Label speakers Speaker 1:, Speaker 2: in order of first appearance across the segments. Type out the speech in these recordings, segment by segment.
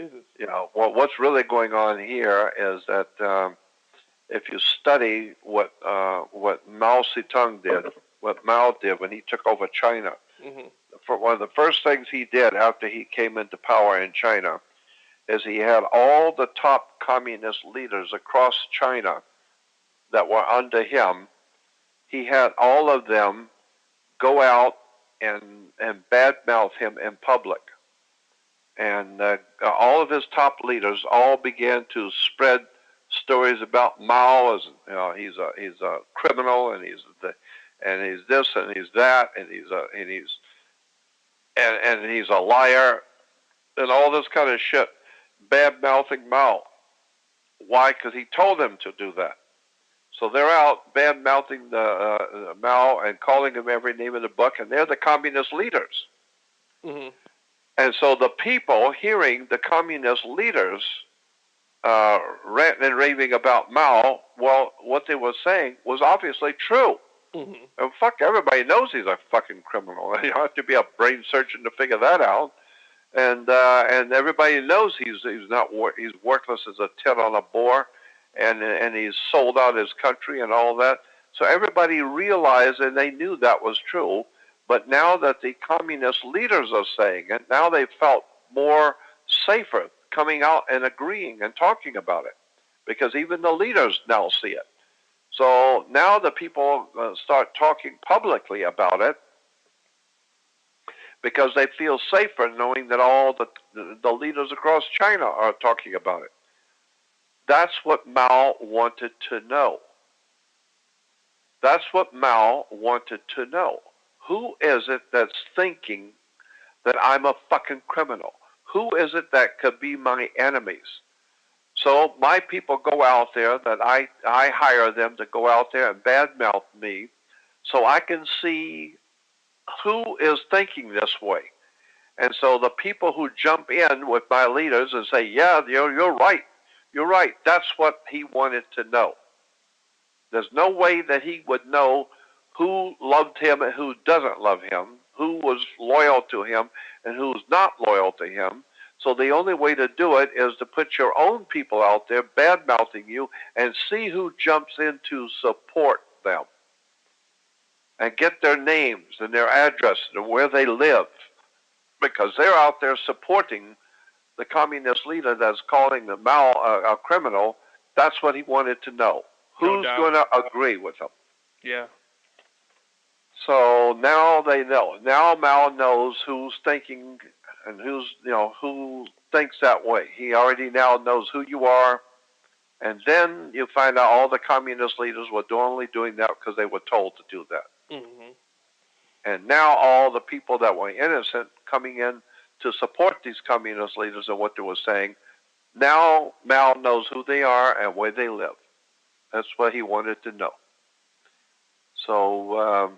Speaker 1: Jesus.
Speaker 2: Well, what's really going on here is that if you study what Mao Zedong did, what Mao did when he took over China, for one of the first things he did after he came into power in China is he had all the top communist leaders across China that were under him. He had all of them go out and badmouth him in public. And all of his top leaders all began to spread stories about Mao as he's a criminal and he's this and he's that and he's a liar and all this kind of shit, bad mouthing Mao. Why? Because he told them to do that. So they're out bad mouthing the Mao and calling him every name in the book, and they're the communist leaders. And so the people hearing the communist leaders ranting and raving about Mao, well, what they were saying was obviously true. And fuck, everybody knows he's a fucking criminal. You don't have to be a brain surgeon to figure that out. And everybody knows he's worthless as a tit on a boar, and he's sold out his country and all that. So everybody realized, and they knew that was true. But now that the communist leaders are saying it, now they felt more safer coming out and agreeing and talking about it, because even the leaders now see it. So now the people start talking publicly about it because they feel safer knowing that all the leaders across China are talking about it. That's what Mao wanted to know. That's what Mao wanted to know. Who is it that's thinking that I'm a fucking criminal? Who is it that could be my enemies? So my people go out there, that I hire them to go out there and badmouth me so I can see who is thinking this way. And so the people who jump in with my leaders and say, yeah, you're right. You're right. That's what he wanted to know. There's no way that he would know who loved him and who doesn't love him, who was loyal to him and who's not loyal to him. So the only way to do it is to put your own people out there bad-mouthing you and see who jumps in to support them and get their names and their addresses and where they live, because they're out there supporting the communist leader that's calling the Mao a criminal. That's what he wanted to know. Who's going to agree with him?
Speaker 1: Yeah.
Speaker 2: So now they know. Now Mao knows who's thinking and who thinks that way. He already now knows who you are. And then you find out all the communist leaders were only doing that because they were told to do that. And now all the people that were innocent coming in to support these communist leaders and what they were saying, now Mao knows who they are and where they live. That's what he wanted to know. So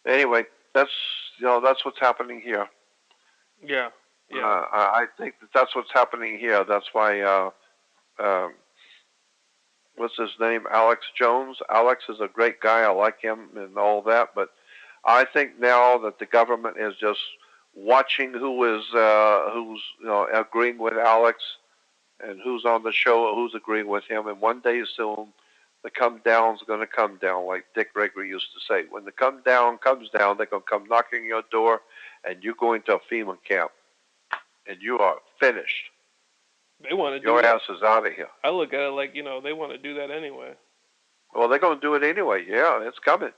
Speaker 2: anyway, that's what's happening here.
Speaker 1: Yeah.
Speaker 2: I think that's what's happening here. That's why what's his name? Alex Jones. Alex is a great guy. I like him and all that. But I think now that the government is just watching who's agreeing with Alex and who's on the show, who's agreeing with him. And one day soon, the come down's going to come down, like Dick Gregory used to say. When the come down comes down, they're going to come knocking your door, and you go into a FEMA camp, and you are finished.
Speaker 1: They want to do
Speaker 2: your
Speaker 1: that.
Speaker 2: ass is out of here.
Speaker 1: I look at it like, they want to do that anyway.
Speaker 2: Well, they're going to do it anyway. Yeah, it's coming.